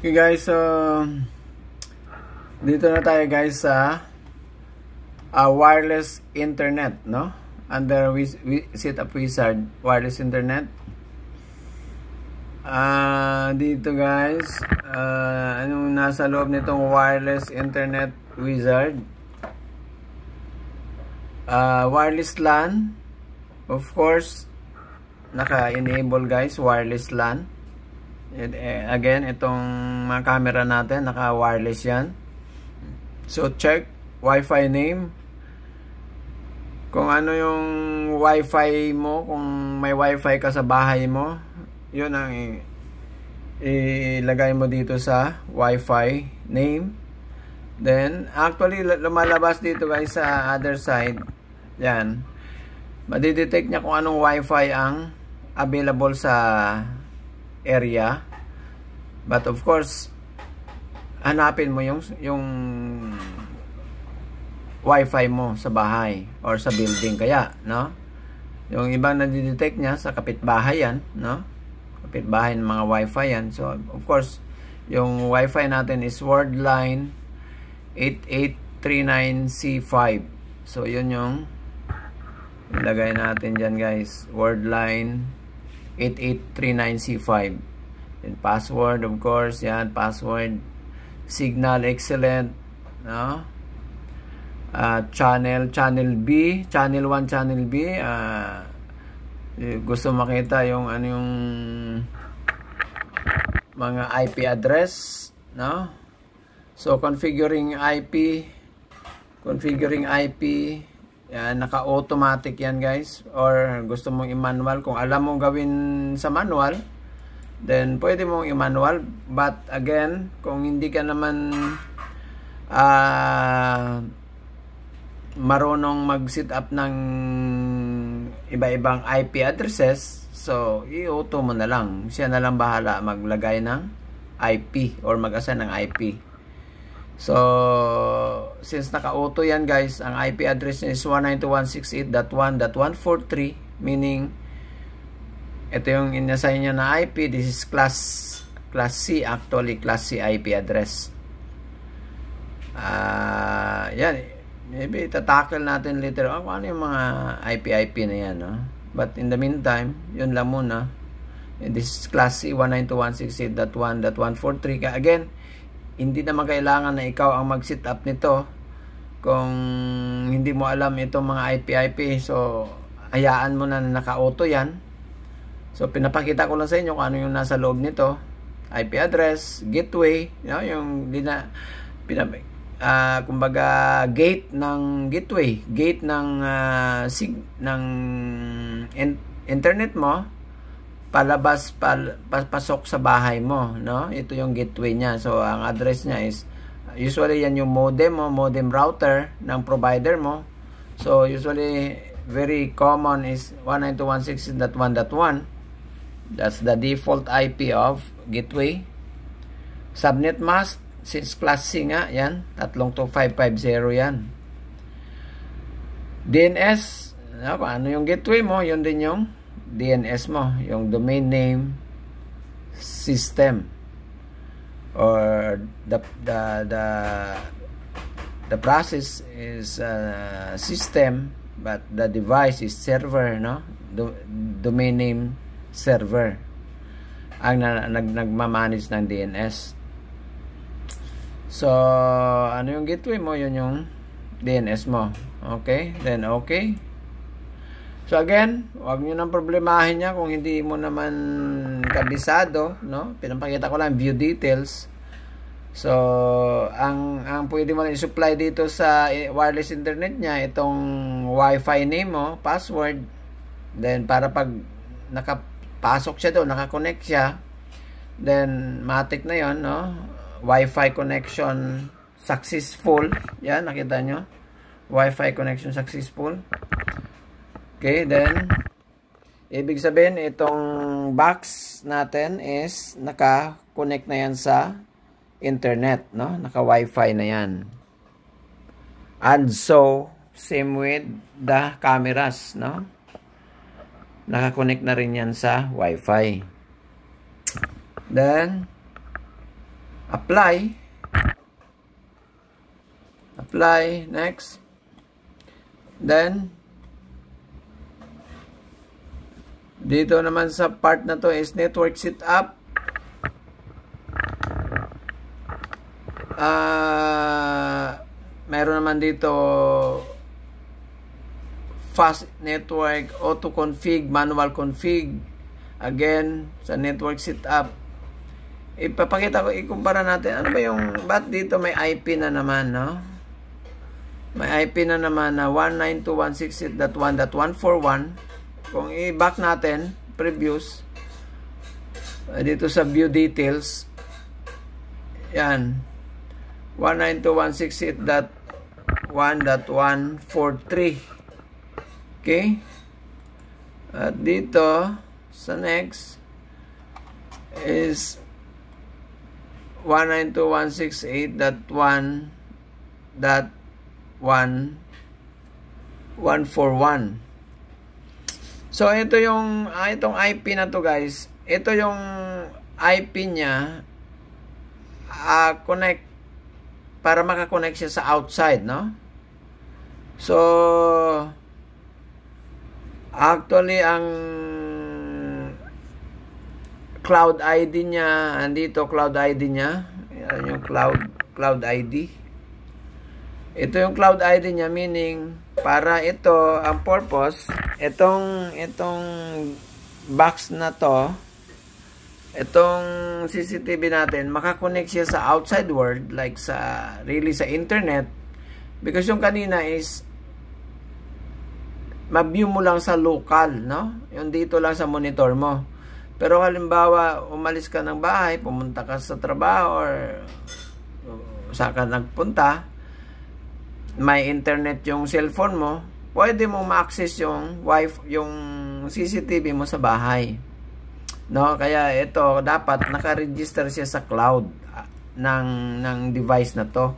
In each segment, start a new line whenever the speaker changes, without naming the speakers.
Okay guys, so dito na tayo guys sa wireless internet, no? Under Setup Wizard wireless internet. Dito guys, anong nasa loob nitong wireless internet wizard? Wireless LAN, of course, naka-enable guys, wireless LAN. Again, itong mga camera natin, naka-wireless yan. So, check Wi-Fi name. Kung ano yung Wi-Fi mo, kung may Wi-Fi ka sa bahay mo, yun ang ilagay mo dito sa Wi-Fi name. Then, actually, lumalabas dito guys sa other side. Yan. Madidetect niya kung anong Wi-Fi ang available sa area. But of course, hanapin mo yung Wi-Fi mo sa bahay or sa building kaya, no? Yung ibang nadidetect niya sa kapitbahay yan, no? Kapitbahay ng mga Wi-Fi yan. So, of course, yung Wi-Fi natin is Worldline 8839C5. So, yun yung ilagay natin dyan guys. Worldline 8839C5. And password, of course, yan, password. Signal excellent, no? Channel B, channel 1, channel B. Gusto makita yung ano yung mga IP address, no? So configuring IP, yan, naka-automatic yan guys, or gusto mong i-manual. Kung alam mong gawin sa manual, then pwede mong i-manual. But again, kung hindi ka naman marunong mag-set up ng iba-ibang IP addresses, so i-auto mo na lang. Siya na lang bahala maglagay ng IP or mag-assign ng IP. So, since naka-auto yan guys, ang IP address niya is 192.168.1.143, meaning ito yung inassign niya na IP. This is class C, actually class C IP address. Yan, maybe tatakil natin later on ano yung mga IP na yan, no? But in the meantime, yun lang muna. This is class C 192.168.1.143. Again, hindi naman kailangan na ikaw ang mag-set up nito kung hindi mo alam itong mga IP. So, hayaan mo na naka-auto yan. So, pinapakita ko lang sa inyo kung ano yung nasa loob nito. IP address, gateway, you know, yung kumbaga gate ng gateway, gate ng internet mo, palabas pasok sa bahay mo, no? Ito yung gateway niya. So ang address niya is usually yan yung modem mo, modem router ng provider mo. So usually very common is 192.168.1.1. That's the default IP of gateway. Subnet mask, since class C nga, yan, 32550 yan. DNS, ano yung gateway mo, yun din yung DNS mo, yung domain name system, or the process is system, but the device is server, no? Domain name server ang nagmamanage ng DNS. So, ano yung gateway mo? Yun yung DNS mo. Okay? Then, okay. So, again, huwag nyo nang problemahin niya kung hindi mo naman kabisado, no? Pinapakita ko lang view details. So, ang pwede mo lang i-supply dito sa wireless internet niya, itong Wi-Fi name mo, password. Then, para pag nakapasok siya doon, nakakonect siya, then, matik na yon, no? Wi-Fi connection successful. Yan, nakita nyo? Wi-Fi connection successful. Okay, then ibig sabihin itong box natin is naka-connect na yan sa internet, no? Naka-Wi-Fi na yan. And so, same with the cameras, no? Naka-connect na rin yan sa Wi-Fi. Then, apply, next. Then dito naman sa part na to is network setup. Meron naman dito fast network, auto config, manual config. Again, sa network setup, ipapakita ko, ikumpara natin. Ano ba yung, ba't dito may IP na naman, no? May IP na naman na 192.168.1.141. Kung i-back natin, previous, dito sa view details, yan, 192.168.1.143. Okay? At dito, sa next, is 192.168.1.141. So, ito yung, itong IP na to guys, ito yung IP niya, connect, para makakonect siya sa outside, no? So, actually, ang cloud ID niya, andito cloud ID niya, yan yung cloud ID. Ito yung cloud ID niya, meaning, para ito, ang purpose, itong box na to, itong CCTV natin, makakonect siya sa outside world, like sa internet, because yung kanina is ma-view mo lang sa local, no? Yung dito lang sa monitor mo. Pero halimbawa, umalis ka ng bahay, pumunta ka sa trabaho, or saan ka nagpunta, may internet yung cellphone mo, pwede mo ma-access yung CCTV mo sa bahay. No, kaya ito dapat naka-register siya sa cloud ng device na to.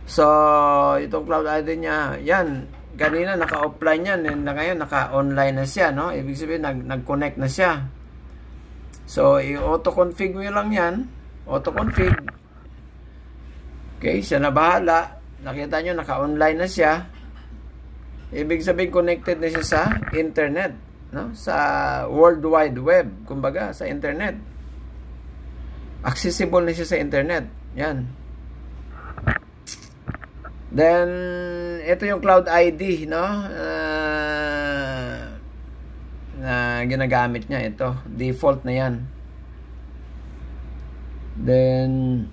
So, itong cloud ID niya, yan, kanina naka-offline yan, and ngayon naka-online na siya, no? Ibig sabihin nag-connect na siya. So, i-auto-config mo lang yan, auto-config. Okay, siya na bahala. Nakita nyo, naka-online na siya. Ibig sabihin, connected na siya sa internet, no? Sa World Wide Web, kumbaga, sa internet. Accessible na siya sa internet. Yan. Then, ito yung Cloud ID, no? Na ginagamit niya. Ito, default na yan. Then,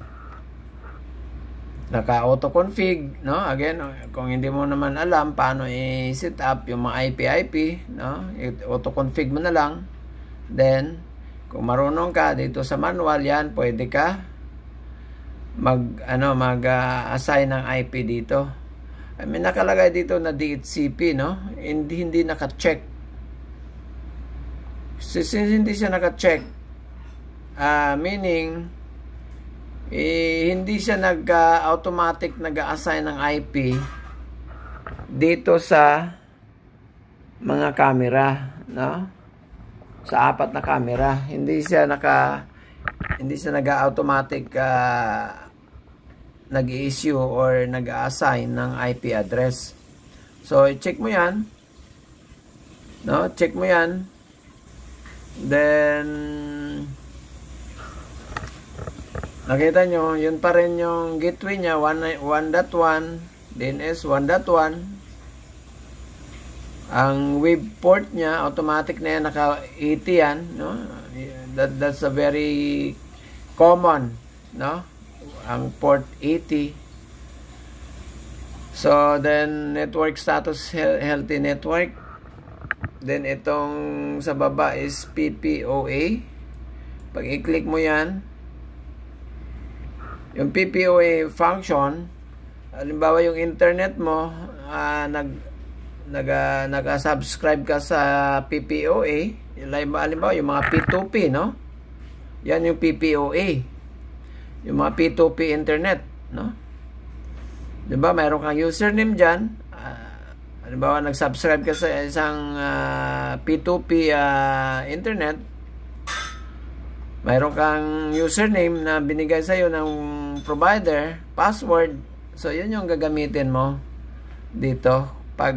naka-auto-config, no? Again, kung hindi mo naman alam paano i-set up yung mga IP, no? Auto-config mo na lang. Then, kung marunong ka dito sa manual yan, pwede ka mag-assign ng IP dito. I mean, nakalagay dito na DHCP, no? Hindi naka-check. Since hindi siya naka-check, meaning hindi siya automatic nag-assign ng IP dito sa mga camera, no? Sa 4 na camera, hindi siya nag-automatic nag-issue or nag-assign ng IP address. So, i-check mo 'yan. No, check mo 'yan. Then nakita nyo, yun pa rin yung gateway niya, 1.1, DNS 1.1. Ang web port niya, automatic na yan, naka-80 yan, no? That's a very common, no? Ang port 80. So, then, network status, healthy network. Then, itong sa baba is PPOA. Pag i-click mo yan, yung PPOA function, halimbawa yung internet mo, nag-subscribe ka sa PPOA, halimbawa yung mga P2P, no? Yan yung PPOA. Yung mga P2P internet, no? Diba, mayroon kang username dyan. Halimbawa, nag-subscribe ka sa isang P2P internet. mayroon kang username na binigay sa'yo ng provider, password. So, yun yung gagamitin mo dito pag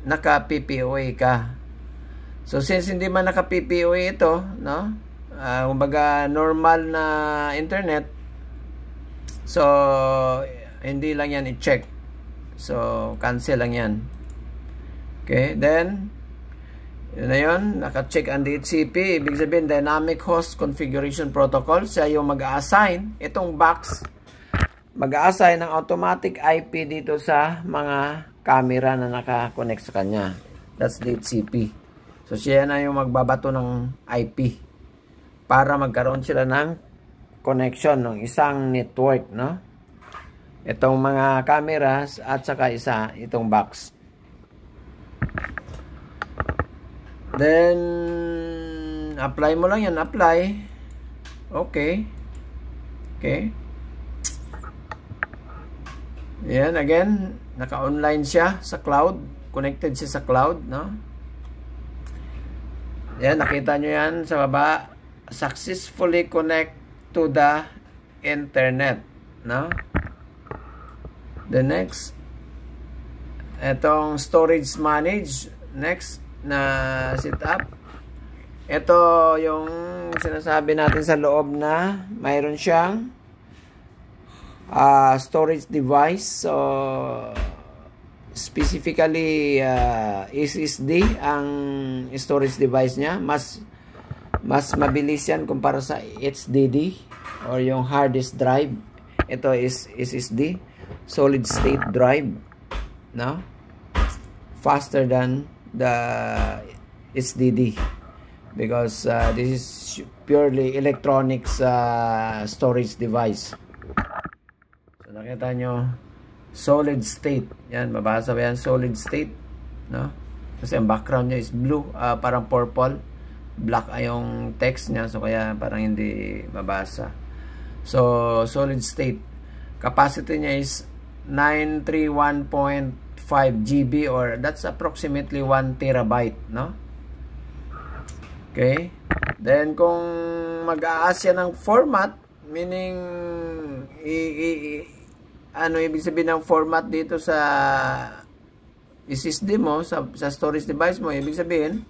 naka-PPOA ka. So, since hindi man naka-PPOA ito, no? Kumbaga, normal na internet. So, hindi lang yan i-check. So, cancel lang yan. Okay, then, yun na yun, naka-check ang DHCP. Ibig sabihin, Dynamic Host Configuration Protocol. Siya yung mag-a-assign. Itong box, mag-a-assign ng automatic IP dito sa mga camera na naka-connect sa kanya. That's DHCP. So, siya na yung magbabato ng IP para magkaroon sila ng connection ng isang network, no? Itong mga cameras at saka itong box. Then, apply mo lang yan. Apply. Okay. Okay. Yan, again, naka-online siya sa cloud. Connected siya sa cloud, no? Yan, nakita nyo yan sa baba. Successfully connect to the internet, no? The next, itong storage manage. Next, na setup. Ito yung sinasabi natin sa loob na mayroon siyang storage device. So specifically SSD ang storage device niya. Mas mabilis yan kumpara sa HDD or yung hard disk drive. Ito is SSD, solid state drive, no? Faster than the HDD because this is purely electronics storage device. So nakita nyo, solid state. Yan, mabasa ba yan? Solid state, no? Kasi ang background niya is blue, parang purple. Black ay yung text niya, so kaya parang hindi mabasa. So solid state. Capacity niya is 931.5 GB or that's approximately 1 terabyte, no? Okay. Then kung mag-a-ask yan ng format, meaning ano ibig sabihin ng format dito sa SSD mo, sa storage device mo, ibig sabihin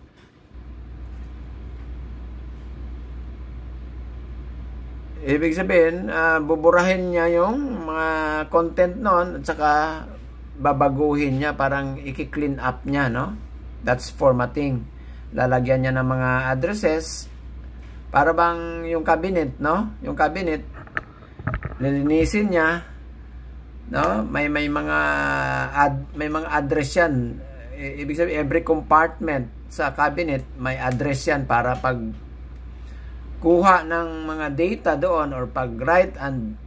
buburahin niya yung mga content noon at saka babaguhin niya, parang i-clean up niya, no? That's formatting. Lalagyan niya ng mga addresses para bang yung cabinet, no? Yung cabinet lilinisin niya, no? May mga address yan. Ibig sabihin every compartment sa cabinet may address yan para pag kuha ng mga data doon or pag read and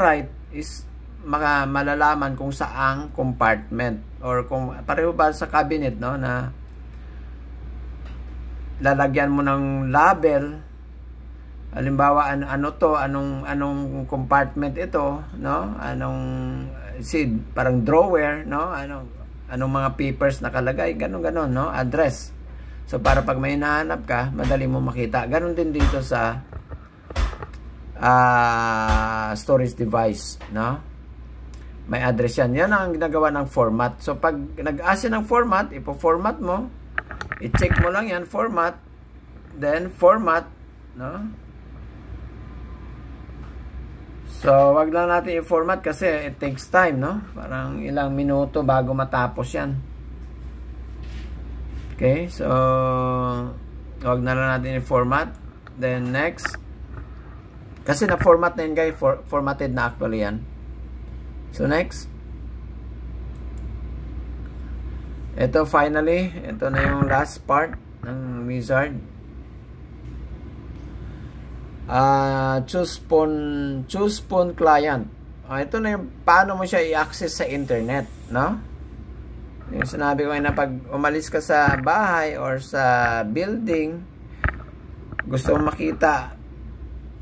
write is malalaman kung saang compartment or kung pareho ba sa cabinet, no, na lalagyan mo ng label, halimbawa ano to, anong compartment ito, no, anong parang drawer, no, anong mga papers nakalagay, ganon, no, address. So para pag may hinahanap ka, madali mo makita. Ganon din dito sa storage device, no? May address yan. Yan ang ginagawa ng format. So, pag nag-ask ng format, ipo-format mo, i-check mo lang yan, format, then format, no? So, wag lang natin i-format kasi it takes time, no? Parang ilang minuto bago matapos yan. Okay, so, wag na lang natin i-format. Then, next. Kasi na-format na yun, guys. Formatted na actually yan. So, next. Ito, finally. Ito na yung last part ng wizard. Choose phone client. Ito na yung paano mo siya i-access sa internet, no? Yung sinabi ko na pag umalis ka sa bahay or sa building, gusto mo makita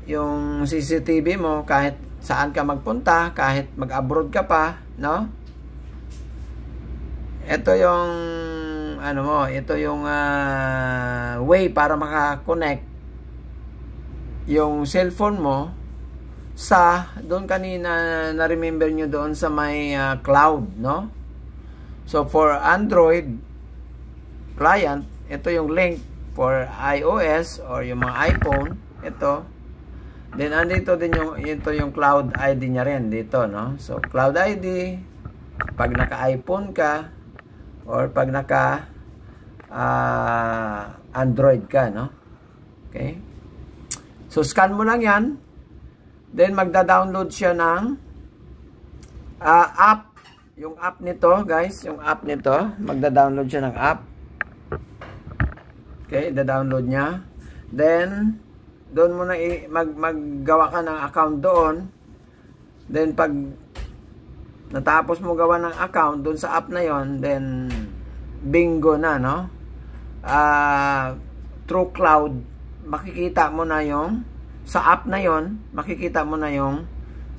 yung CCTV mo kahit saan ka magpunta, kahit mag-abroad ka pa, no? Ito yung ano mo, ito yung way para maka-connect yung cellphone mo sa doon kanina na remember nyo doon sa may cloud, no? So for Android client, ito yung link. For iOS or yung mga iPhone, ito. Then andito din yung cloud ID niya rin dito, no? So cloud ID pag naka-iPhone ka or pag naka Android ka, no? Okay? So scan mo lang 'yan. Then magda-download siya ng app. Yung app nito, guys, yung app nito, magda-download siya ng app. Okay, da-download niya. Then, doon mo na maggawa ka ng account doon. Then, pag natapos mo gawa ng account doon sa app na yon, then, bingo na, no? Through cloud, makikita mo na yung, sa app na yon, makikita mo na yung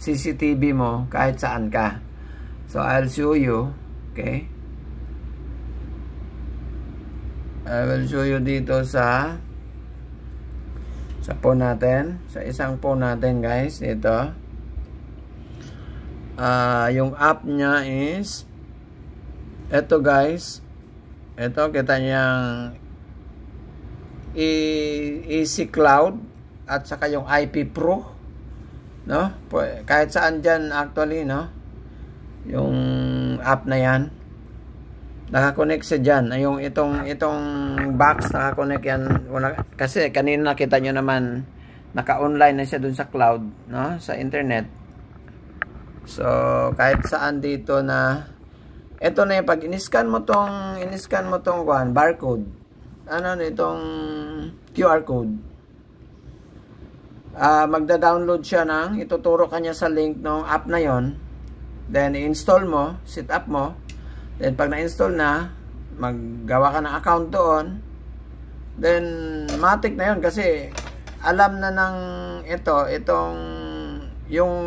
CCTV mo kahit saan ka. So, I'll show you. Okay? I will show you dito sa phone natin, sa isang phone natin, guys, dito. Yung app niya is ito, guys. Ito, kita niyang Easy Cloud at saka yung IP Pro, no? Kahit saan dyan actually, no? Yung app na yan nakakonect siya dyan. Yung itong box nakakonect yan. Kasi kanina nakita nyo naman naka-online na siya dun sa cloud, no? Sa internet. So kahit saan dito na ito na yung pag in-scan mo tong barcode, ano itong QR code, magda-download siya ng ituturo kanya sa link ng app na yon. Then i-install mo, set up mo. Then pag na-install na, maggawa ka ng account doon. Then matik na 'yon kasi alam na ng itong yung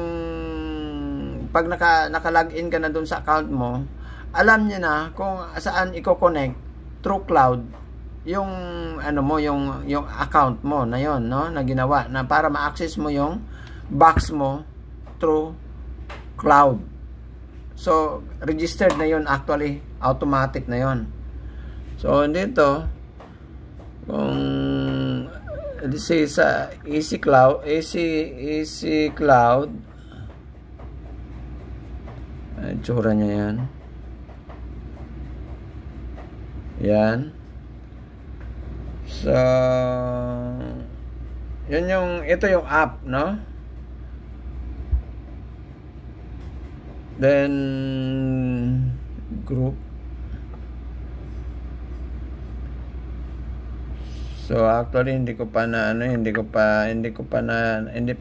pag naka-login ka na doon sa account mo, alam niya na kung saan i-connect through cloud yung ano mo, yung account mo na 'yon, no, na ginawa na para ma-access mo yung box mo through cloud. So, registered na yon actually. Automatic na yon. So, dito, kung this is Easy Cloud, Easy Cloud, tsura niya yan. Yan. So, ito yung app, no? Then group. So actually hindi pa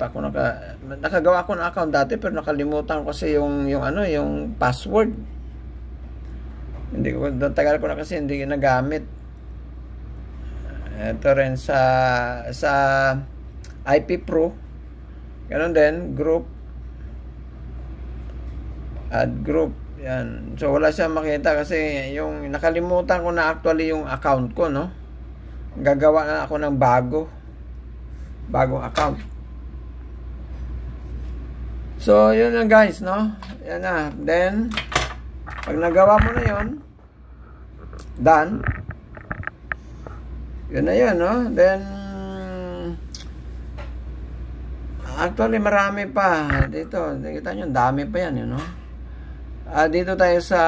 ako nakagawa ako ng account dati pero nakalimutan ko kasi yung password. Tagal ko na kasi hindi nagamit. Ito rin sa IP Pro. Ganun din, group. Add group. Yan. So wala siya makita kasi yung nakalimutan ko na actually yung account ko, no? Gagawa na ako ng bagong account. So yun na, guys, no? Yan na. Then pag nagawa mo na yun, done. Yun na yun, no? Then actually marami pa dito. Nakita nyo, dami pa yan, you know? Dito tayo sa